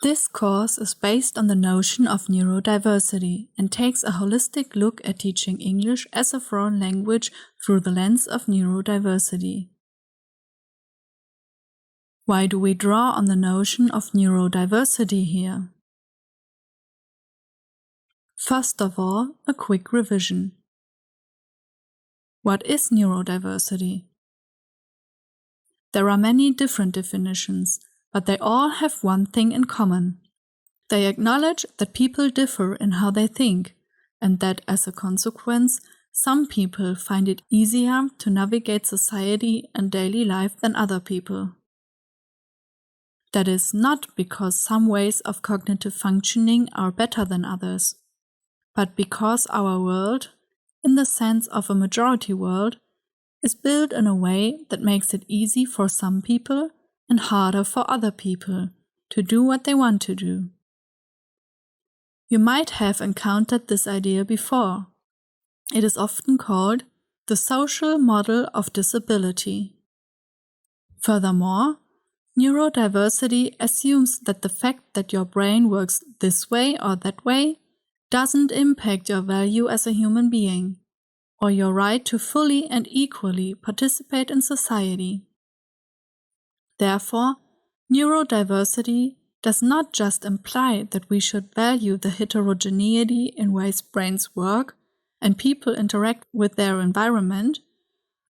This course is based on the notion of neurodiversity and takes a holistic look at teaching English as a foreign language through the lens of neurodiversity. Why do we draw on the notion of neurodiversity here? First of all, a quick revision. What is neurodiversity? There are many different definitions, but they all have one thing in common. They acknowledge that people differ in how they think, and that as a consequence, some people find it easier to navigate society and daily life than other people. That is not because some ways of cognitive functioning are better than others, but because our world, in the sense of a majority world, is built in a way that makes it easy for some people and harder for other people to do what they want to do. You might have encountered this idea before. It is often called the social model of disability. Furthermore, neurodiversity assumes that the fact that your brain works this way or that way doesn't impact your value as a human being, or your right to fully and equally participate in society. Therefore, neurodiversity does not just imply that we should value the heterogeneity in ways brains work and people interact with their environment,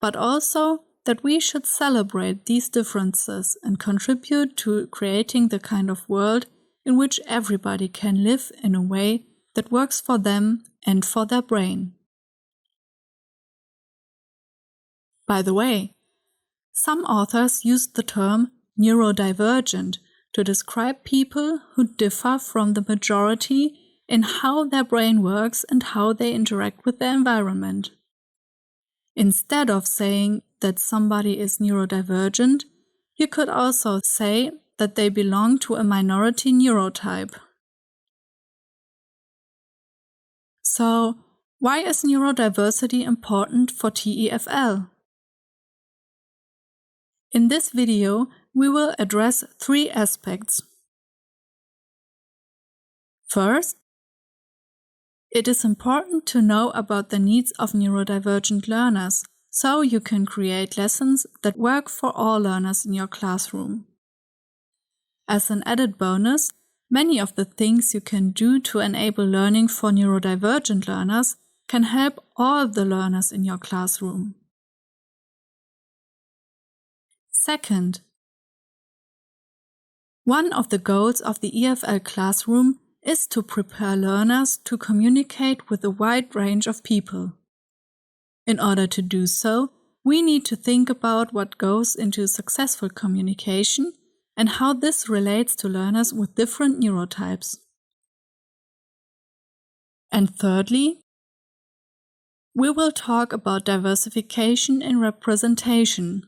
but also that we should celebrate these differences and contribute to creating the kind of world in which everybody can live in a way that works for them and for their brain. By the way, some authors use the term neurodivergent to describe people who differ from the majority in how their brain works and how they interact with their environment. Instead of saying that somebody is neurodivergent, you could also say that they belong to a minority neurotype. So, why is neurodiversity important for TEFL? In this video, we will address 3 aspects. First, it is important to know about the needs of neurodivergent learners, so you can create lessons that work for all learners in your classroom. As an added bonus, many of the things you can do to enable learning for neurodivergent learners can help all the learners in your classroom. Second, one of the goals of the EFL classroom is to prepare learners to communicate with a wide range of people. In order to do so, we need to think about what goes into successful communication and how this relates to learners with different neurotypes. And thirdly, we will talk about diversification in representation.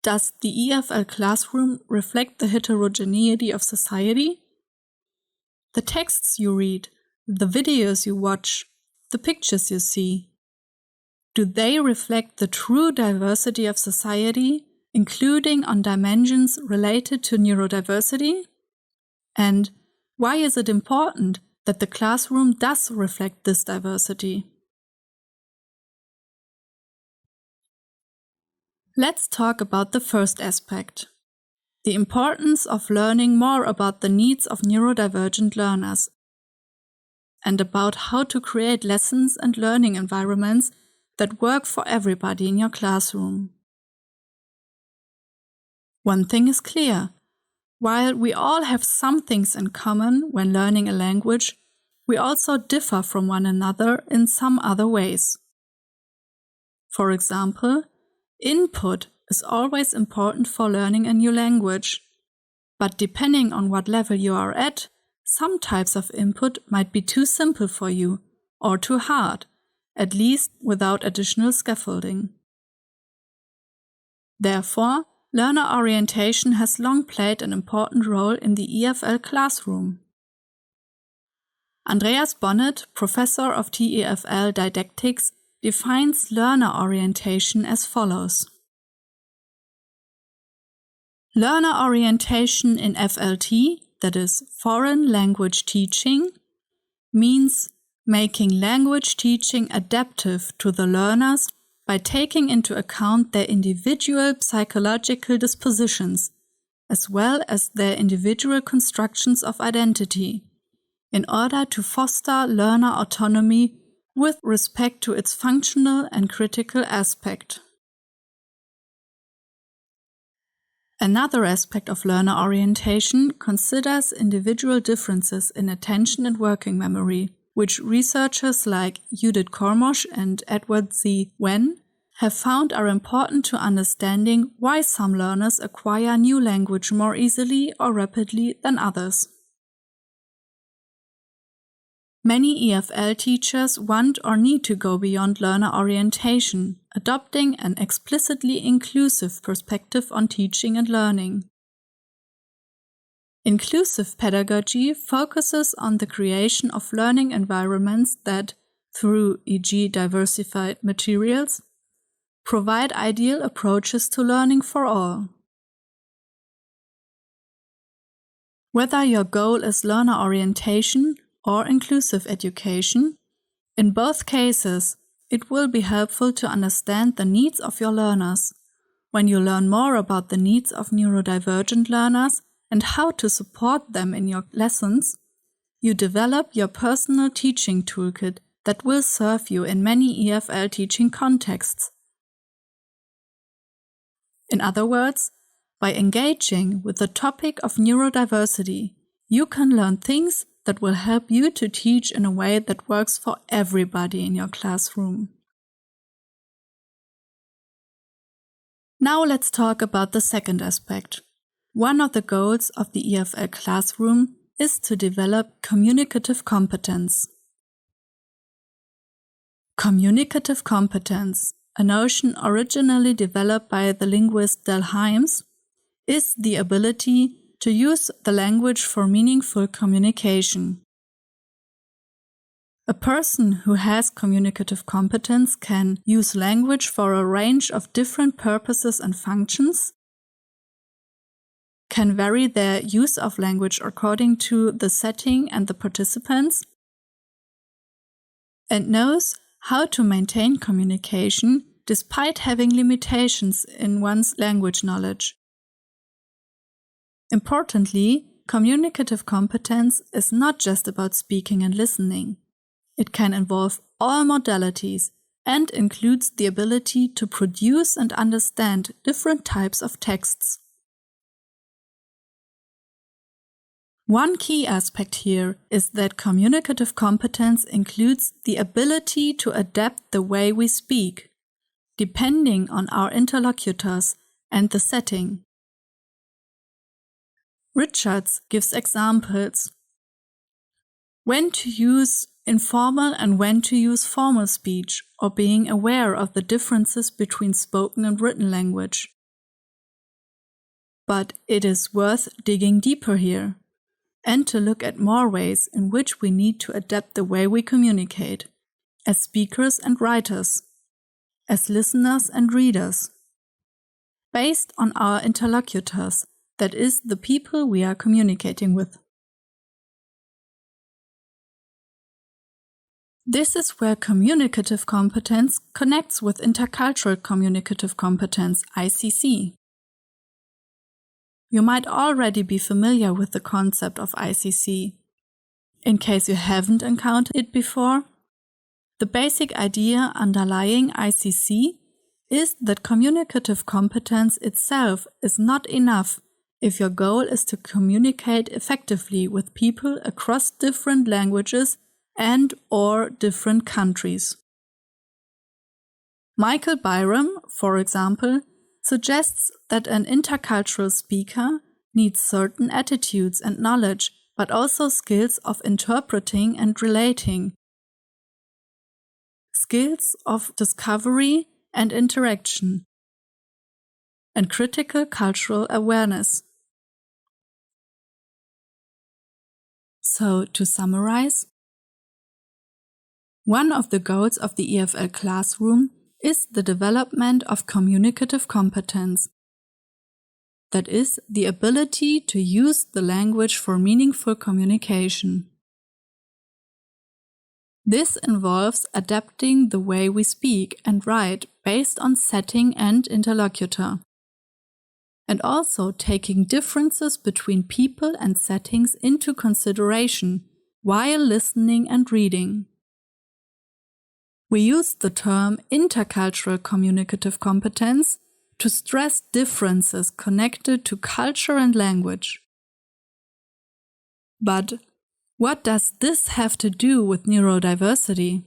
Does the EFL classroom reflect the heterogeneity of society? The texts you read, the videos you watch, the pictures you see, do they reflect the true diversity of society, including on dimensions related to neurodiversity? And why is it important that the classroom does reflect this diversity? Let's talk about the first aspect, the importance of learning more about the needs of neurodivergent learners and about how to create lessons and learning environments that work for everybody in your classroom. One thing is clear. While we all have some things in common when learning a language, we also differ from one another in some other ways. For example, input is always important for learning a new language, but depending on what level you are at, some types of input might be too simple for you or too hard, at least without additional scaffolding. Therefore, learner orientation has long played an important role in the EFL classroom. Andreas Bonnet, professor of TEFL didactics, defines learner orientation as follows. Learner orientation in FLT, that is foreign language teaching, means making language teaching adaptive to the learners by taking into account their individual psychological dispositions, as well as their individual constructions of identity, in order to foster learner autonomy with respect to its functional and critical aspect. Another aspect of learner orientation considers individual differences in attention and working memory, which researchers like Judith Kormosch and Edward Z. Wen have found are important to understanding why some learners acquire new language more easily or rapidly than others. Many EFL teachers want or need to go beyond learner orientation, adopting an explicitly inclusive perspective on teaching and learning. Inclusive pedagogy focuses on the creation of learning environments that, through e.g. diversified materials, provide ideal approaches to learning for all. Whether your goal is learner orientation or inclusive education, in both cases, it will be helpful to understand the needs of your learners. When you learn more about the needs of neurodivergent learners and how to support them in your lessons, you develop your personal teaching toolkit that will serve you in many EFL teaching contexts. In other words, by engaging with the topic of neurodiversity, you can learn things that will help you to teach in a way that works for everybody in your classroom. Now let's talk about the second aspect. One of the goals of the EFL classroom is to develop communicative competence. Communicative competence, a notion originally developed by the linguist Delheims, is the ability to use the language for meaningful communication. A person who has communicative competence can use language for a range of different purposes and functions, can vary their use of language according to the setting and the participants, and knows how to maintain communication despite having limitations in one's language knowledge. Importantly, communicative competence is not just about speaking and listening. It can involve all modalities and includes the ability to produce and understand different types of texts. One key aspect here is that communicative competence includes the ability to adapt the way we speak, depending on our interlocutors and the setting. Richards gives examples. When to use informal and when to use formal speech, or being aware of the differences between spoken and written language. But it is worth digging deeper here, and to look at more ways in which we need to adapt the way we communicate, as speakers and writers, as listeners and readers, based on our interlocutors, that is, the people we are communicating with. This is where communicative competence connects with intercultural communicative competence, ICC. You might already be familiar with the concept of ICC. In case you haven't encountered it before, the basic idea underlying ICC is that communicative competence itself is not enough if your goal is to communicate effectively with people across different languages and/or different countries. Michael Byram, for example, suggests that an intercultural speaker needs certain attitudes and knowledge, but also skills of interpreting and relating, skills of discovery and interaction, and critical cultural awareness. So, to summarize, one of the goals of the EFL classroom is the development of communicative competence. that is, the ability to use the language for meaningful communication. This involves adapting the way we speak and write based on setting and interlocutor, and also taking differences between people and settings into consideration while listening and reading. We use the term intercultural communicative competence to stress differences connected to culture and language. But what does this have to do with neurodiversity?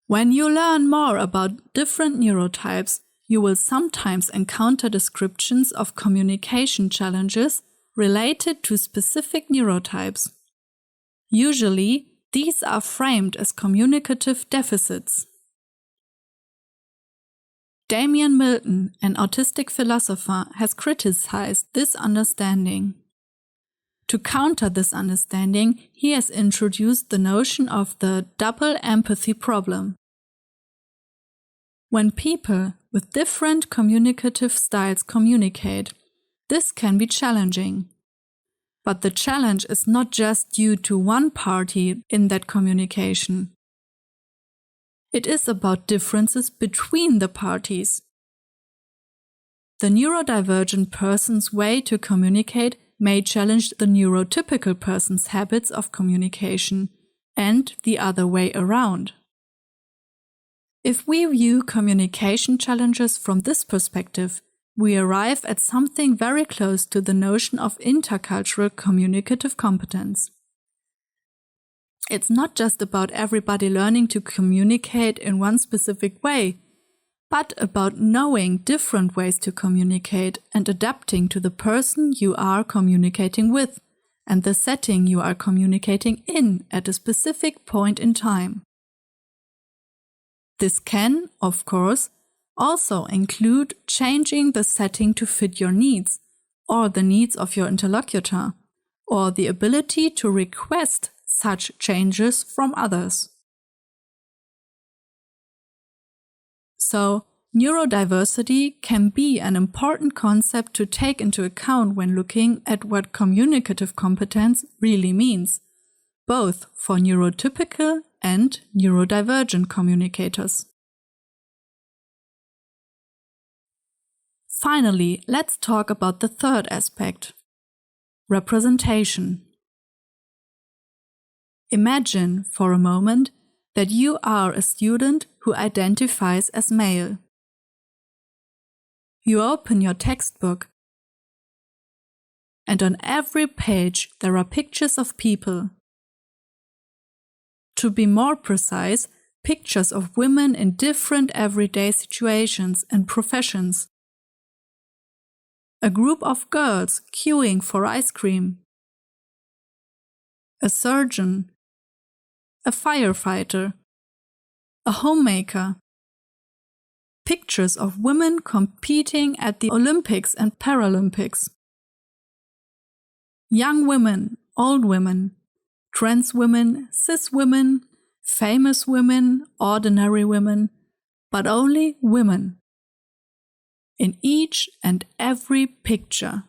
When you learn more about different neurotypes, you will sometimes encounter descriptions of communication challenges related to specific neurotypes. Usually, these are framed as communicative deficits. Damian Milton, an autistic philosopher, has criticized this understanding. To counter this understanding, he has introduced the notion of the double empathy problem. When people with different communicative styles communicate, this can be challenging. But the challenge is not just due to one party in that communication. It is about differences between the parties. The neurodivergent person's way to communicate may challenge the neurotypical person's habits of communication, and the other way around. If we view communication challenges from this perspective, we arrive at something very close to the notion of intercultural communicative competence. It's not just about everybody learning to communicate in one specific way, but about knowing different ways to communicate and adapting to the person you are communicating with and the setting you are communicating in at a specific point in time. This can, of course, also include changing the setting to fit your needs, or the needs of your interlocutor, or the ability to request such changes from others. So, neurodiversity can be an important concept to take into account when looking at what communicative competence really means, both for neurotypical and neurodivergent communicators. Finally, let's talk about the third aspect: representation. Imagine for a moment that you are a student who identifies as male. You open your textbook, and on every page there are pictures of people. To be more precise, pictures of women in different everyday situations and professions. A group of girls queuing for ice cream. A surgeon. A firefighter. A homemaker. Pictures of women competing at the Olympics and Paralympics. Young women, old women, trans women, cis women, famous women, ordinary women, but only women. In each and every picture.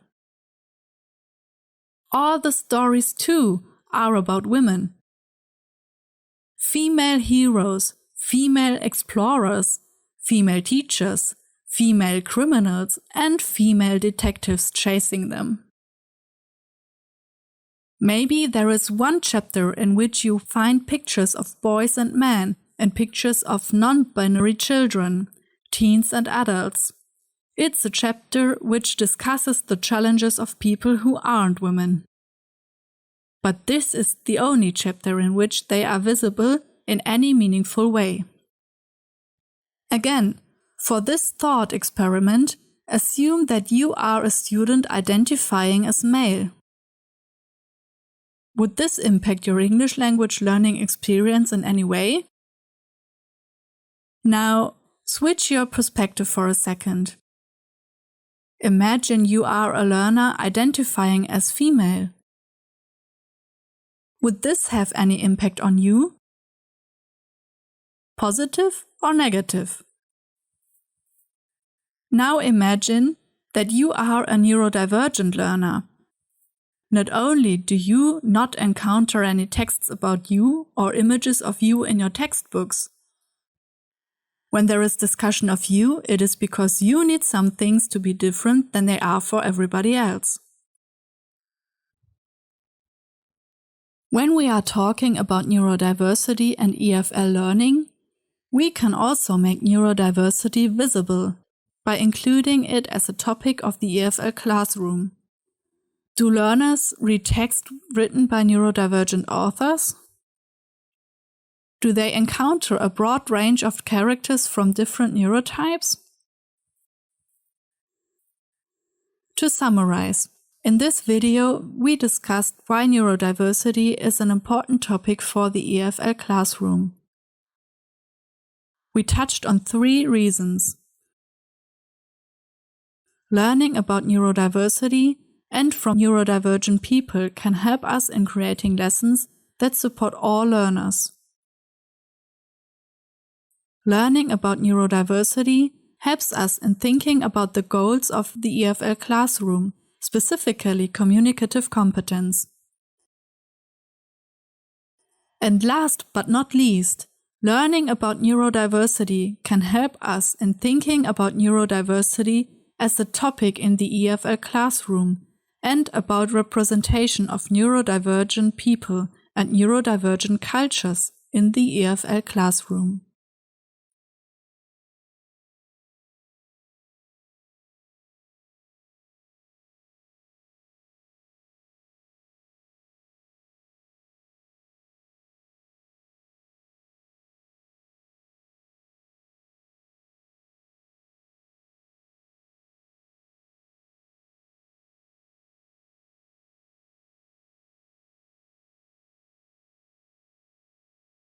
All the stories, too, are about women. Female heroes, female explorers, female teachers, female criminals, and female detectives chasing them. Maybe there is one chapter in which you find pictures of boys and men and pictures of non-binary children, teens and adults. It's a chapter which discusses the challenges of people who aren't women. But this is the only chapter in which they are visible in any meaningful way. Again, for this thought experiment, assume that you are a student identifying as male. Would this impact your English language learning experience in any way? Now, switch your perspective for a second. Imagine you are a learner identifying as female. Would this have any impact on you? Positive or negative? Now imagine that you are a neurodivergent learner. Not only do you not encounter any texts about you or images of you in your textbooks. When there is discussion of you, it is because you need some things to be different than they are for everybody else. When we are talking about neurodiversity and EFL learning, we can also make neurodiversity visible by including it as a topic of the EFL classroom. Do learners read text written by neurodivergent authors? Do they encounter a broad range of characters from different neurotypes? To summarize, in this video, we discussed why neurodiversity is an important topic for the EFL classroom. We touched on 3 reasons. Learning about neurodiversity and from neurodivergent people can help us in creating lessons that support all learners. Learning about neurodiversity helps us in thinking about the goals of the EFL classroom, specifically communicative competence. And last but not least, learning about neurodiversity can help us in thinking about neurodiversity as a topic in the EFL classroom and about representation of neurodivergent people and neurodivergent cultures in the EFL classroom.